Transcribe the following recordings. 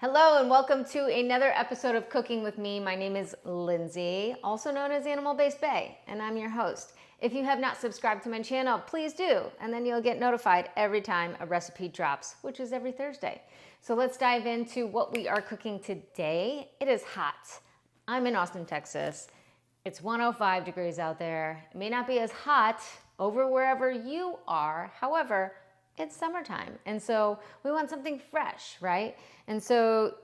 Hello and welcome to another episode of Cooking with Me. My name is Lindsay, also known as Animal Based Bae, and I'm your host. If you have not subscribed to my channel, please do, and then you'll get notified every time a recipe drops, which is every Thursday. So let's dive into what we are cooking today. It is hot. I'm in Austin, Texas. It's 105 degrees out there. It may not be as hot over wherever you are. However, it's summertime, and so we want something fresh, right? And so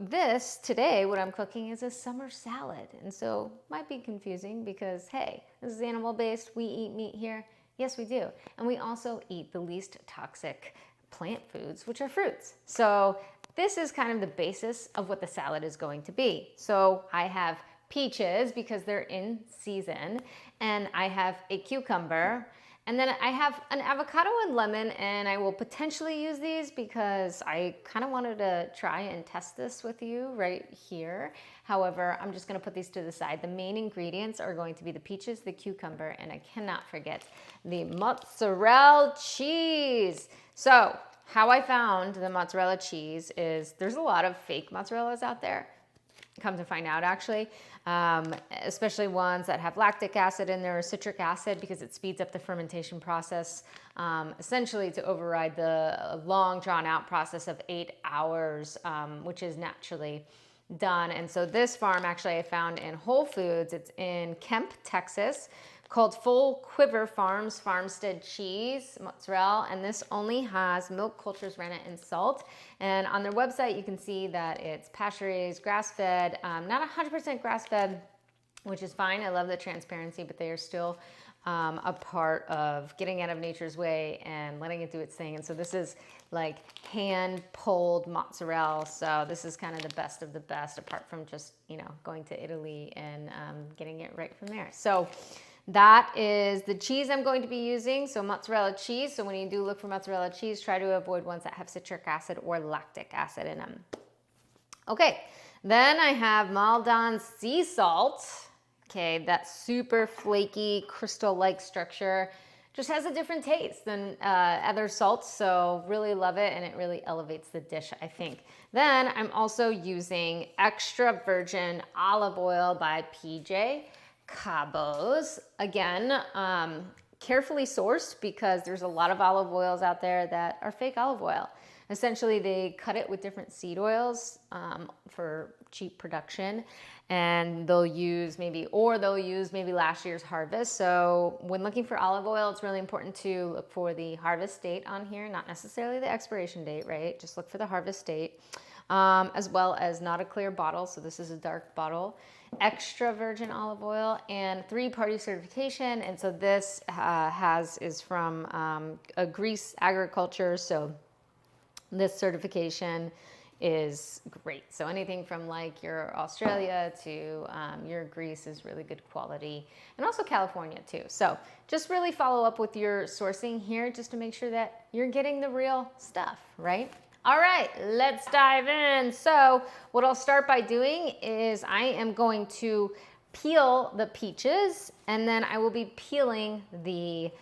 today, what I'm cooking is a summer salad. And so might be confusing because, hey, this is animal-based. We eat meat here. Yes, we do. And we also eat the least toxic plant foods, which are fruits. So this is kind of the basis of what the salad is going to be. So I have peaches because they're in season, and I have a cucumber, and then I have an avocado and lemon, and I will potentially use these because I kind of wanted to try and test this with you right here. However, I'm just gonna put these to the side. The main ingredients are going to be the peaches, the cucumber, and I cannot forget the mozzarella cheese. So how I found the mozzarella cheese is there's a lot of fake mozzarellas out there. Come to find out, actually, especially ones that have lactic acid in there or citric acid, because it speeds up the fermentation process, essentially to override the long drawn out process of 8 hours, which is naturally done. And so this farm actually I found in Whole Foods. It's in Kemp, Texas, called Full Quiver Farms Farmstead Cheese Mozzarella, and this only has milk cultures, rennet, and salt. And on their website, you can see that it's pasture-raised, grass-fed, not 100% grass-fed, which is fine. I love the transparency, but they are still a part of getting out of nature's way and letting it do its thing. And so this is like hand-pulled mozzarella. So this is kind of the best of the best, apart from just, going to Italy and getting it right from there. So that is the cheese I'm going to be using, so mozzarella cheese. So when you do look for mozzarella cheese, try to avoid ones that have citric acid or lactic acid in them. Okay, then I have Maldon Sea Salt. Okay, that super flaky, crystal-like structure. Just has a different taste than other salts, so really love it, and it really elevates the dish, I think. Then I'm also using extra virgin olive oil by PJ Cabos. Again, carefully sourced, because there's a lot of olive oils out there that are fake olive oil. Essentially, they cut it with different seed oils for cheap production, and they'll use maybe last year's harvest. So when looking for olive oil, it's really important to look for the harvest date on here, not necessarily the expiration date, right? Just look for the harvest date, as well as not a clear bottle. So this is a dark bottle. Extra virgin olive oil, and 3-party certification. And so this is from a Greece agriculture. So this certification is great. So anything from like your Australia to your Greece is really good quality, and also California too. So just really follow up with your sourcing here, just to make sure that you're getting the real stuff, right? All right, let's dive in. So what I'll start by doing is I am going to peel the peaches, and then I will be peeling the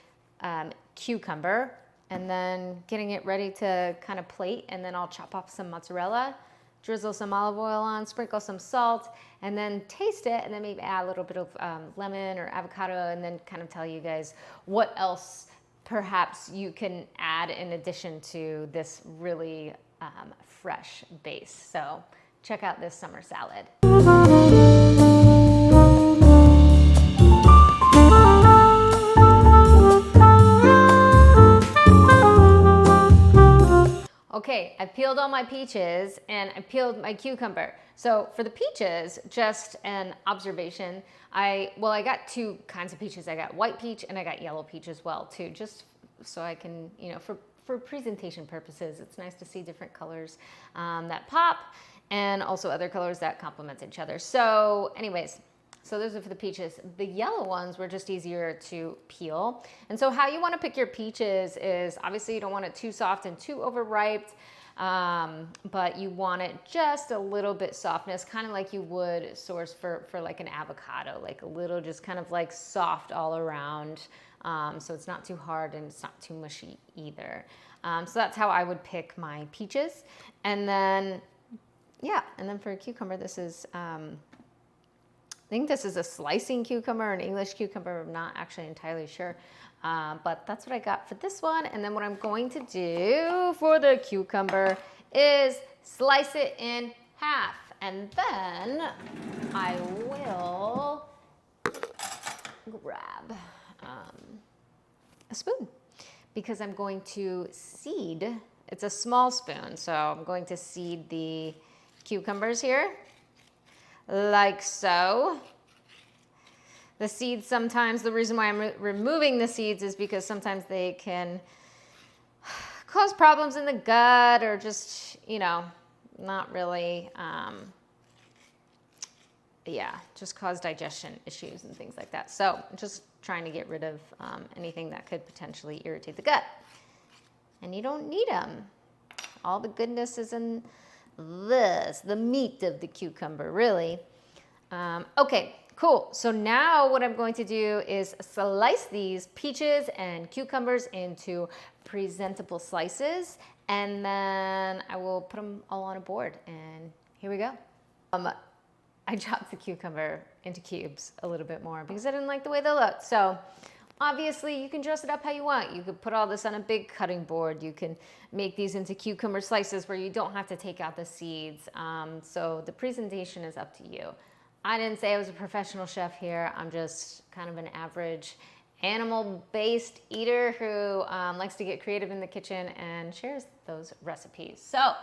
cucumber, and then getting it ready to kind of plate. And then I'll chop up some mozzarella, drizzle some olive oil on, sprinkle some salt, and then taste it, and then maybe add a little bit of lemon or avocado, and then kind of tell you guys what else perhaps you can add in addition to this really fresh base. So check out this summer salad. Okay, I peeled all my peaches and I peeled my cucumber. So for the peaches, just an observation, I got 2 kinds of peaches. I got white peach and I got yellow peach as well too, just so I can, for presentation purposes, it's nice to see different colors that pop, and also other colors that complement each other. So anyways, so those are for the peaches. The yellow ones were just easier to peel. And so how you want to pick your peaches is, obviously you don't want it too soft and too overripe, but you want it just a little bit softness, kind of like you would source for like an avocado, like a little just kind of like soft all around. So it's not too hard and it's not too mushy either. So that's how I would pick my peaches. And then Yeah, and then for a cucumber, this is, I think this is a slicing cucumber, an English cucumber. I'm not actually entirely sure, but that's what I got for this one. And then what I'm going to do for the cucumber is slice it in half. And then I will grab a spoon because I'm going to seed. It's a small spoon, so I'm going to seed the cucumbers here, like so. The seeds sometimes, the reason why I'm removing the seeds is because sometimes they can cause problems in the gut or just, you know, not really, just cause digestion issues and things like that. So just trying to get rid of anything that could potentially irritate the gut. And you don't need them. All the goodness is in this, the meat of the cucumber, really. Okay, cool. So now what I'm going to do is slice these peaches and cucumbers into presentable slices, and then I will put them all on a board, and here we go. I chopped the cucumber into cubes a little bit more because I didn't like the way they looked. So obviously you can dress it up how you want. You could put all this on a big cutting board. You can make these into cucumber slices where you don't have to take out the seeds. So the presentation is up to you. I didn't say I was a professional chef here. I'm just kind of an average animal-based eater who likes to get creative in the kitchen and shares those recipes. So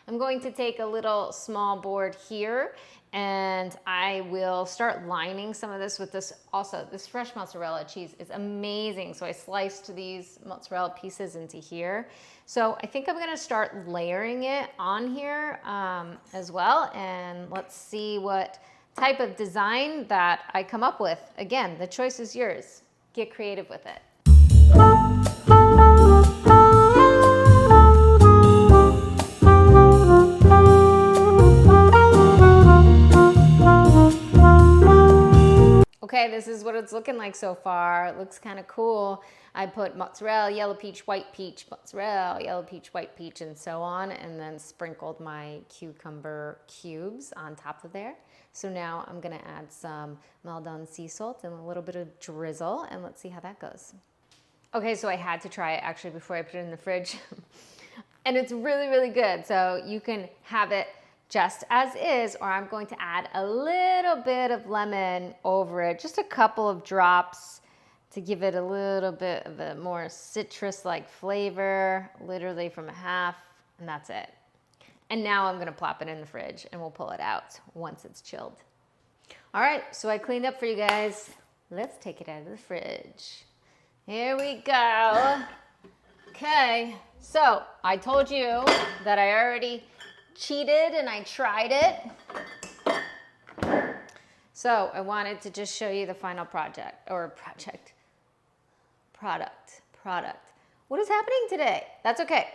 I'm going to take a little small board here and I will start lining some of this with this. Also, this fresh mozzarella cheese is amazing. So I sliced these mozzarella pieces into here. So I think I'm gonna start layering it on here as well. And let's see what type of design that I come up with. Again, the choice is yours. Get creative with it. Okay, this is what it's looking like so far. It looks kind of cool. I put mozzarella, yellow peach, white peach, mozzarella, yellow peach, white peach, and so on, and then sprinkled my cucumber cubes on top of there. So now I'm gonna add some Maldon Sea Salt and a little bit of Drizzle, and let's see how that goes. Okay, so I had to try it actually before I put it in the fridge. And it's really, really good. So you can have it just as is, or I'm going to add a little bit of lemon over it, just a couple of drops to give it a little bit of a more citrus-like flavor, literally from a half, and that's it. And now I'm gonna plop it in the fridge and we'll pull it out once it's chilled. All right, so I cleaned up for you guys. Let's take it out of the fridge. Here we go. Okay, so I told you that I already cheated and I tried it. So I wanted to just show you the final product. What is happening today? That's okay.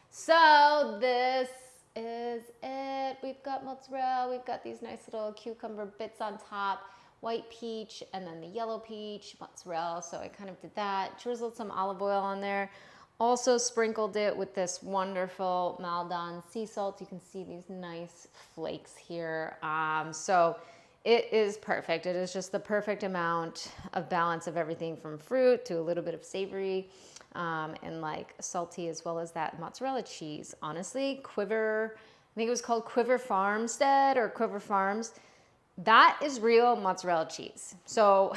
So this is it. We've got mozzarella, we've got these nice little cucumber bits on top, white peach, and then the yellow peach, mozzarella. So I kind of did that, drizzled some olive oil on there. Also sprinkled it with this wonderful Maldon Sea Salt. You can see these nice flakes here. So it is perfect. It is just the perfect amount of balance of everything from fruit to a little bit of savory and like salty, as well as that mozzarella cheese. Honestly, Quiver, I think it was called Quiver Farmstead or Quiver Farms. That is real mozzarella cheese. So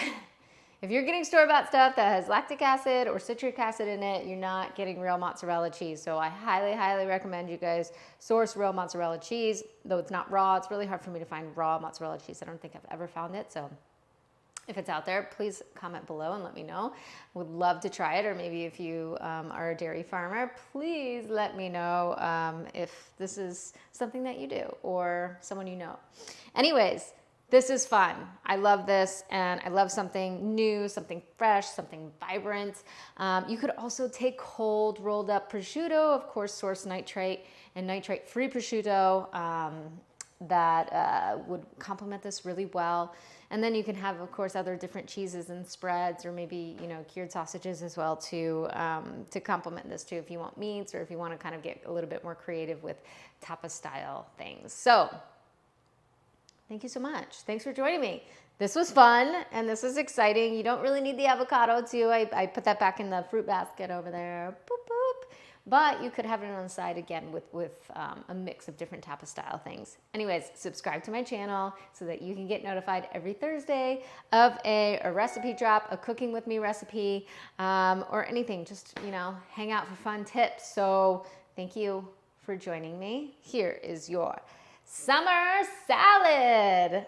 if you're getting store-bought stuff that has lactic acid or citric acid in it, you're not getting real mozzarella cheese. So I highly, highly recommend you guys source real mozzarella cheese. Though it's not raw, it's really hard for me to find raw mozzarella cheese. I don't think I've ever found it. So if it's out there, please comment below and let me know. I would love to try it. Or maybe if you are a dairy farmer, please let me know if this is something that you do or someone you know. Anyways, this is fun. I love this, and I love something new, something fresh, something vibrant. You could also take cold rolled up prosciutto, of course, source nitrate and nitrate-free prosciutto. that would complement this really well. And then you can have, of course, other different cheeses and spreads, or maybe, you know, cured sausages as well to complement this too, if you want meats, or if you want to kind of get a little bit more creative with tapas style things. So thank you so much. Thanks for joining me. This was fun and this was exciting. You don't really need the avocado too. I put that back in the fruit basket over there. Boop, boop. But you could have it on the side again with a mix of different tapas style things. Anyways, subscribe to my channel so that you can get notified every Thursday of a recipe drop, a cooking with me recipe, or anything. Just, you know, hang out for fun tips. So thank you for joining me. Here is your summer salad.